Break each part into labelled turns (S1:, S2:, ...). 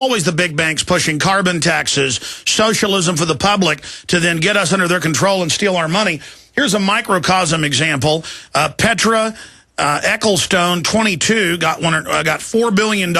S1: Always the big banks pushing carbon taxes, socialism for the public to then get us under their control and steal our money. Here's a microcosm example. Petra Ecclestone, 22, got $4 billion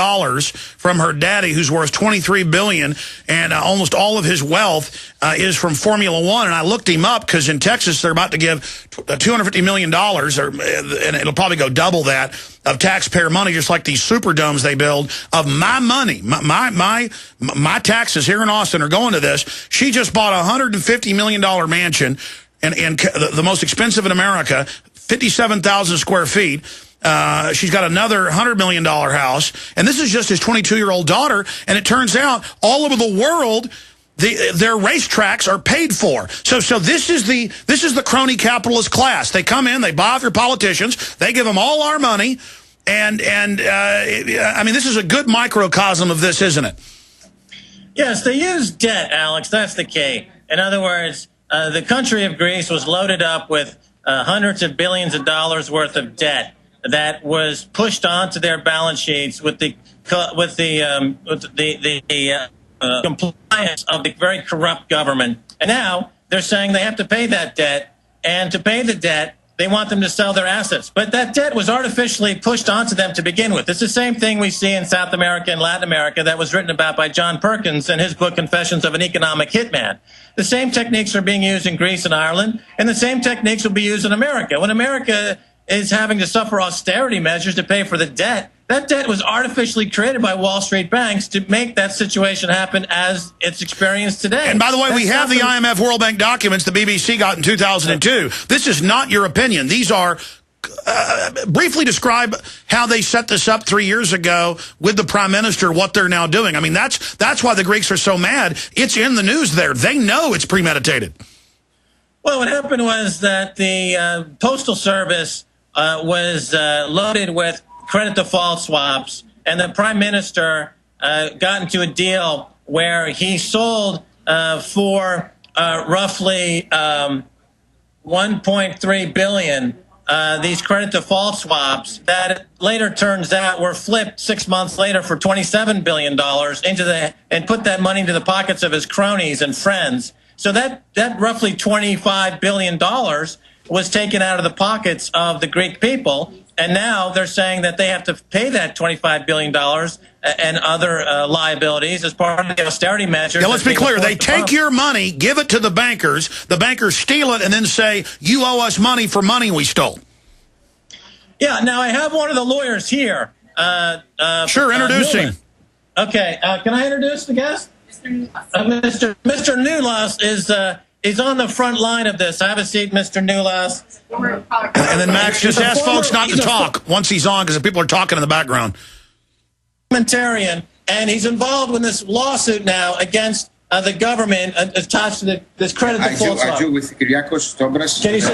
S1: from her daddy, who's worth $23 billion, and almost all of his wealth is from Formula One. And I looked him up because in Texas they're about to give $250 million, and it'll probably go double that, of taxpayer money, just like these Superdomes they build, of my money. My taxes here in Austin are going to this. She just bought a $150 million mansion, and the most expensive in America, 57,000 square feet. She's got another $100 million house. And this is just his 22-year-old daughter. And it turns out all over the world, their racetracks are paid for. So this is the crony capitalist class. They come in, they buy off your politicians, they give them all our money. And I mean, this is a good microcosm of this, isn't it?
S2: Yes, they use debt, Alex. That's the key. In other words, the country of Greece was loaded up with hundreds of billions of dollars worth of debt that was pushed onto their balance sheets with the compliance of the very corrupt government. And now they're saying they have to pay that debt, and to pay the debt, they want them to sell their assets. But that debt was artificially pushed onto them to begin with. It's the same thing we see in South America and Latin America that was written about by John Perkins in his book, Confessions of an Economic Hitman. The same techniques are being used in Greece and Ireland, and the same techniques will be used in America. When America is having to suffer austerity measures to pay for the debt, that debt was artificially created by Wall Street banks to make that situation happen as it's experienced today.
S1: And by the way, we have the IMF World Bank documents the BBC got in 2002. This is not your opinion. These are, briefly describe how they set this up 3 years ago with the Prime Minister, what they're now doing. I mean, that's why the Greeks are so mad. It's in the news there. They know it's premeditated.
S2: Well, what happened was that the Postal Service was loaded with credit default swaps, and the Prime Minister got into a deal where he sold for roughly $1.3 billion these credit default swaps that later turns out were flipped 6 months later for $27 billion and put that money into the pockets of his cronies and friends. So that roughly $25 billion was taken out of the pockets of the Greek people. And now they're saying that they have to pay that $25 billion and other liabilities as part of the austerity measures.
S1: Yeah, let's be clear. They take your money, give it to the bankers steal it, and then say, you owe us money for money we stole.
S2: Yeah, now I have one of the lawyers here.
S1: Sure, introduce him.
S2: Okay, can I introduce the guest? Mr. Nulas is on the front line of this. Have a seat, Mr. Nulas.
S1: And then, Max, just ask folks not to talk once he's on, because people are talking in the background.
S2: Parliamentarian, and he's involved with this lawsuit now against the government attached to this credit default swap.
S3: Can you
S2: sit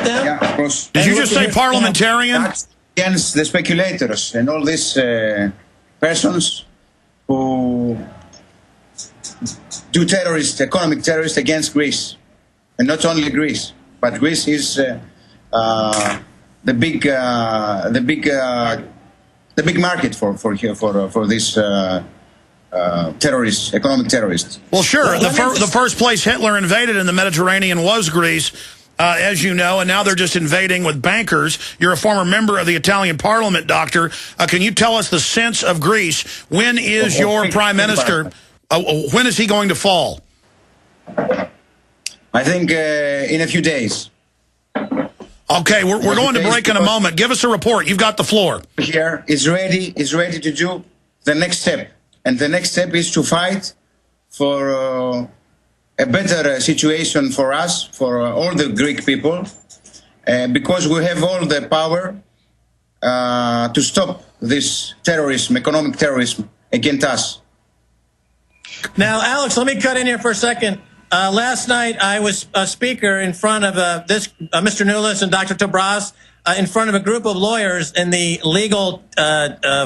S2: down?
S3: Yeah, of course.
S1: Did you just say parliamentarian?
S3: That's against the speculators and all these persons who do economic terrorists against Greece. And not only Greece, but Greece is the big market for these terrorists, economic terrorists.
S1: Well, sure. The first place Hitler invaded in the Mediterranean was Greece, as you know, and now they're just invading with bankers. You're a former member of the Italian Parliament, Doctor. Can you tell us the sense of Greece? When is your prime minister? When is he going to fall?
S3: I think in a few days.
S1: Okay, we're going to break in a moment. Give us a report. You've got the floor.
S3: Here is ready to do the next step. And the next step is to fight for a better situation for us, for all the Greek people, because we have all the power to stop this terrorism, economic terrorism against us.
S2: Now, Alex, let me cut in here for a second. Last night, I was a speaker in front of Mr. Nulis and Dr. Tobras, in front of a group of lawyers in the legal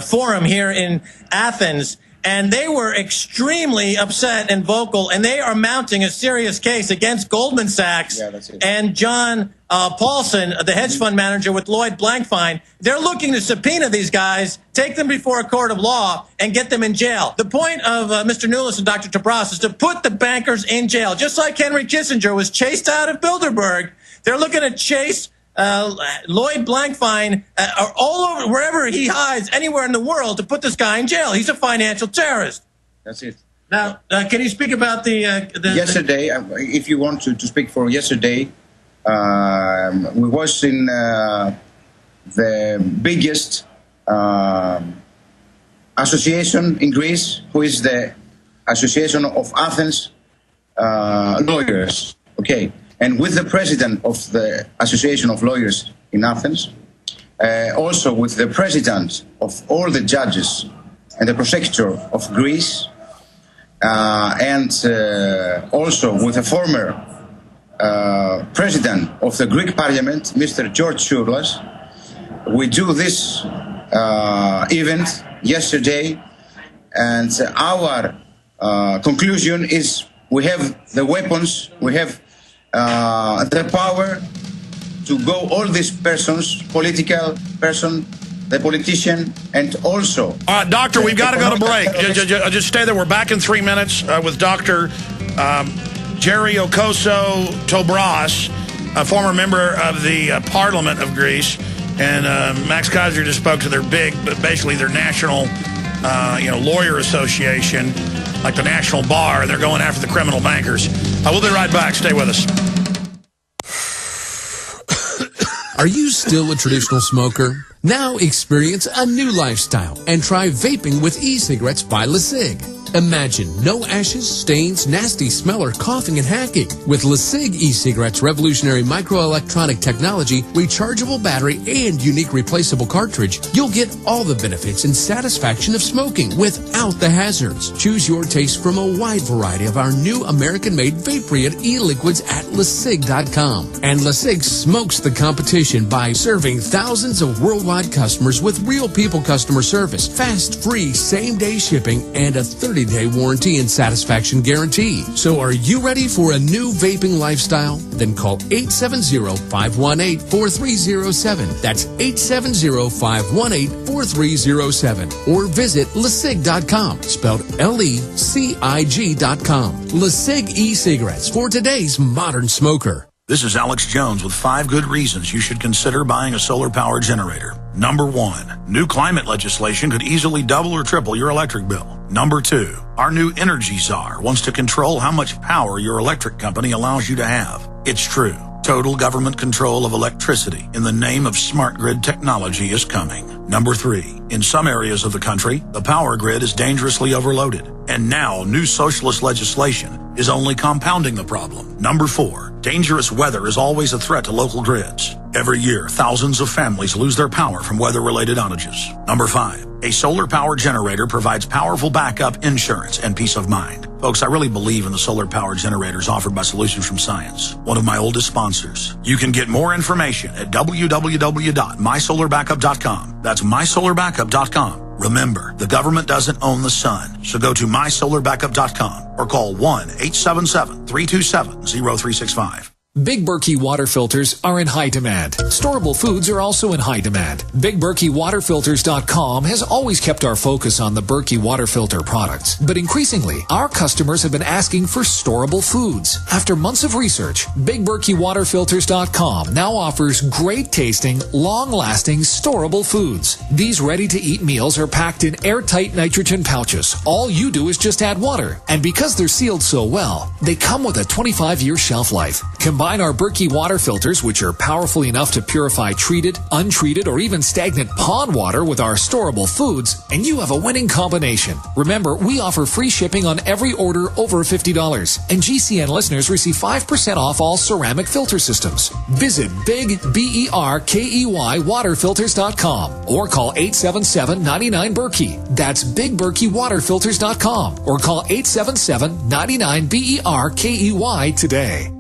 S2: forum here in Athens. and they were extremely upset and vocal, and they are mounting a serious case against Goldman Sachs and John Paulson, the hedge fund manager with Lloyd Blankfein. They're looking to subpoena these guys, take them before a court of law, and get them in jail. The point of Mr. Nulis and Dr. Tabras is to put the bankers in jail, just like Henry Kissinger was chased out of Bilderberg. They're looking to chase Lloyd Blankfein all over, wherever he hides, anywhere in the world, to put this guy in jail. He's a financial terrorist.
S3: That's it.
S2: Now, can you speak about the
S3: yesterday? If you want to speak for yesterday, we was in the biggest association in Greece, who is the Association of Athens Lawyers. Okay. And with the president of the Association of Lawyers in Athens, also with the president of all the judges and the prosecutor of Greece, and also with the former president of the Greek Parliament, Mr. George Soros, we do this event yesterday, and our conclusion is we have the weapons, we have the power to go all these persons, political person, the politician, and also...
S1: All right, Doctor, we've got to go to break. Just stay there. We're back in 3 minutes with Dr. Jerry Okoso Tobras, a former member of the Parliament of Greece, and Max Keiser just spoke to their basically their national, lawyer association, like the National Bar. They're going after the criminal bankers. We'll be right back. Stay with us.
S4: Are you still a traditional smoker? Now experience a new lifestyle and try vaping with e-cigarettes by LeSig. Imagine no ashes, stains, nasty smell, or coughing and hacking. With LeSig e-cigarettes' revolutionary microelectronic technology, rechargeable battery, and unique replaceable cartridge, you'll get all the benefits and satisfaction of smoking without the hazards. Choose your taste from a wide variety of our new American-made vape-free e-liquids at LeSig.com. And LeSig smokes the competition by serving thousands of worldwide customers with real people customer service, fast, free, same-day shipping, and a 30-day warranty and satisfaction guarantee. So are you ready for a new vaping lifestyle? Then call 870-518-4307. That's 870-518-4307. Or visit LeSig.com, spelled LECIG.com. LeSig e-cigarettes for today's modern smoker.
S1: This is Alex Jones with 5 good reasons you should consider buying a solar power generator. Number 1, new climate legislation could easily double or triple your electric bill. Number 2, our new energy czar wants to control how much power your electric company allows you to have. It's true. Total government control of electricity in the name of smart grid technology is coming. Number 3, in some areas of the country, the power grid is dangerously overloaded. And now new socialist legislation is only compounding the problem. Number 4, dangerous weather is always a threat to local grids. Every year, thousands of families lose their power from weather-related outages. Number 5, a solar power generator provides powerful backup insurance and peace of mind. Folks, I really believe in the solar power generators offered by Solutions from Science, one of my oldest sponsors. You can get more information at www.mysolarbackup.com. That's mysolarbackup.com. Remember, the government doesn't own the sun, so go to mysolarbackup.com or call 1-877-327-0365.
S5: Big Berkey water filters are in high demand. Storable foods are also in high demand. BigBerkeyWaterFilters.com has always kept our focus on the Berkey water filter products. But increasingly, our customers have been asking for storable foods. After months of research, BigBerkeyWaterFilters.com now offers great tasting, long-lasting, storable foods. These ready-to-eat meals are packed in airtight nitrogen pouches. All you do is just add water. And because they're sealed so well, they come with a 25-year shelf life. Combine our Berkey water filters, which are powerful enough to purify treated, untreated, or even stagnant pond water with our storable foods, and you have a winning combination. Remember, we offer free shipping on every order over $50, and GCN listeners receive 5% off all ceramic filter systems. Visit BigBerkeyWaterFilters.com or call 877-99-BERKEY. That's BigBerkeyWaterFilters.com or call 877-99-BERKEY today.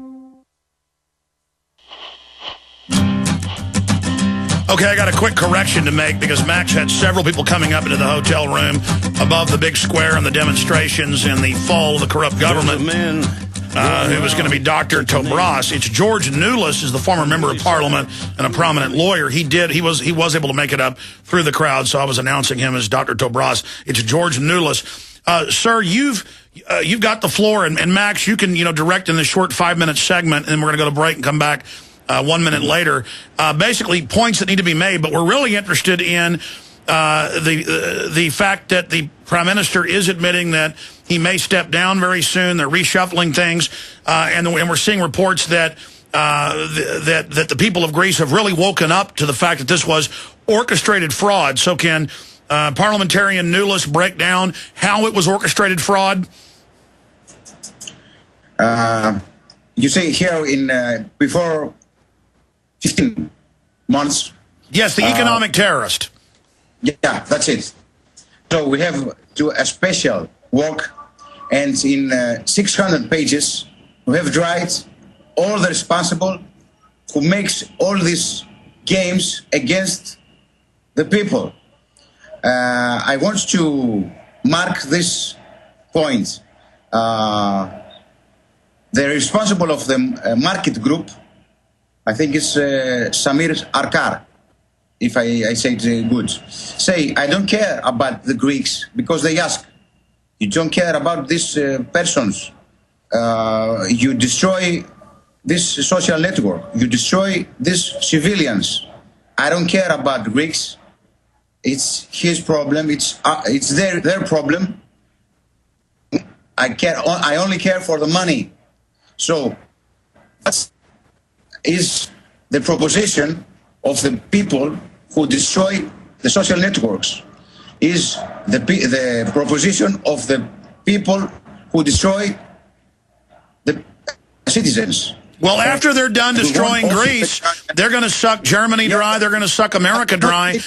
S1: Okay, I got a quick correction to make because Max had several people coming up into the hotel room above the big square and the demonstrations and the fall of the corrupt government. Who was going to be Dr. Tobras. It's George Nulis, is the former member of Parliament and a prominent lawyer. He was able to make it up through the crowd, so I was announcing him as Dr. Tobras. It's George Nulis. Sir, you've got the floor, and Max, you can direct in this short 5-minute segment, and we're going to go to break and come back 1 minute later. Basically, points that need to be made, but we're really interested in the fact that the Prime Minister is admitting that he may step down very soon. They're reshuffling things, and we're seeing reports that that the people of Greece have really woken up to the fact that this was orchestrated fraud. So can parliamentarian Nulis break down how it was orchestrated fraud?
S3: You say here in before 15 months?
S1: Yes, the economic terrorist.
S3: Yeah, that's it. So we have to a special work, and in 600 pages, we have tried all the responsible who makes all these games against the people. I want to mark this point. The responsible of the market group, I think it's Samir Arkar, if I say it good, say, I don't care about the Greeks because they ask. You don't care about these persons. You destroy this social network. You destroy these civilians. I don't care about the Greeks. It's his problem. It's their problem. I only care for the money. So that is the proposition of the people who destroy the social networks, is the proposition of the people who destroy the citizens.
S1: Well, after they're done destroying Greece, they're going to suck Germany dry, they're going to suck America dry.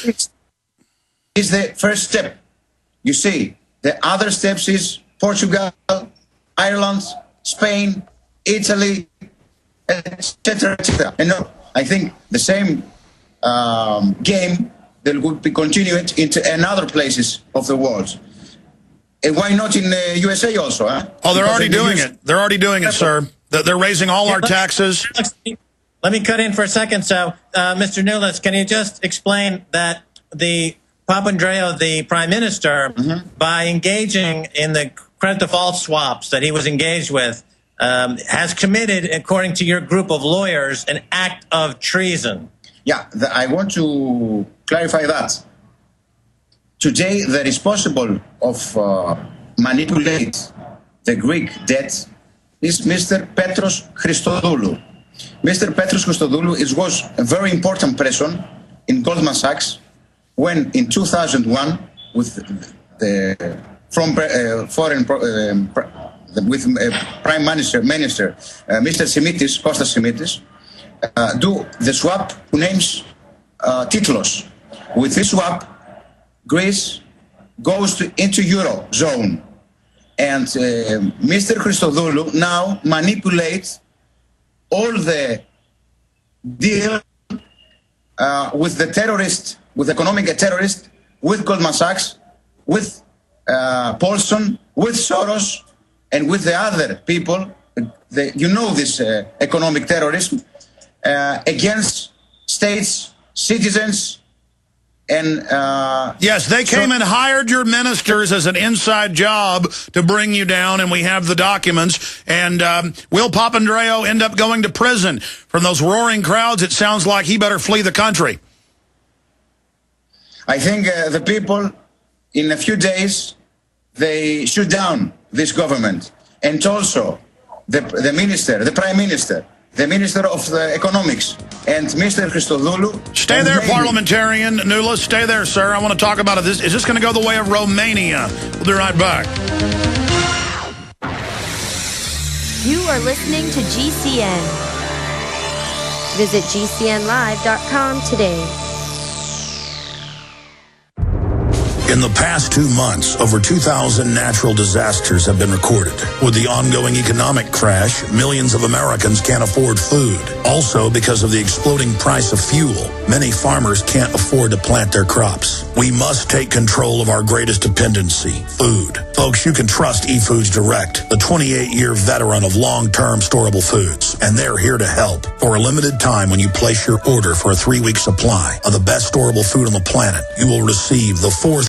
S3: Is the first step. You see, the other steps is Portugal, Ireland, Spain, Italy, etc., etc. And no, I think the same game that would be continued into another places of the world. And why not in the USA also? Huh?
S1: Oh, they're already doing it. They're already doing it, sir. They're raising all our taxes.
S2: Let me cut in for a second. So, Mr. Nulis, can you just explain that the Papandreou, the Prime Minister, by engaging in the credit default swaps that he was engaged with, has committed, according to your group of lawyers, an act of treason?
S3: Yeah, I want to clarify that. Today, the responsible of manipulate the Greek debt is Mr. Petros Christodoulou. Mr. Petros Christodoulou was a very important person in Goldman Sachs when, in 2001, with the Prime Minister, Mr. Simitis, Kostas Simitis, do the swap who names Titlos. With this swap, Greece goes into Eurozone. And Mr. Christodoulou now manipulates all the deal with the terrorist, with economic terrorist, with Goldman Sachs, with Paulson, with Soros, and with the other people. This economic terrorism against states, citizens, and
S1: yes, they came and hired your ministers as an inside job to bring you down, and we have the documents. And will Papandreou end up going to prison? From those roaring crowds, it sounds like he better flee the country.
S3: I think the people, in a few days, they shoot down this government, and also the minister, the Prime Minister, the Minister of the Economics, and Mr. Christodoulou.
S1: Stay there, parliamentarian Nulis. Stay there, sir. I want to talk about it. Is this going to go the way of Romania? We'll be right back.
S6: You are listening to GCN. Visit GCNlive.com today.
S1: In the past 2 months, over 2,000 natural disasters have been recorded. With the ongoing economic crash, millions of Americans can't afford food. Also, because of the exploding price of fuel, many farmers can't afford to plant their crops. We must take control of our greatest dependency, food. Folks, you can trust eFoods Direct, the 28-year veteran of long-term storable foods, and they're here to help. For a limited time, when you place your order for a 3-week supply of the best storable food on the planet, you will receive the 4th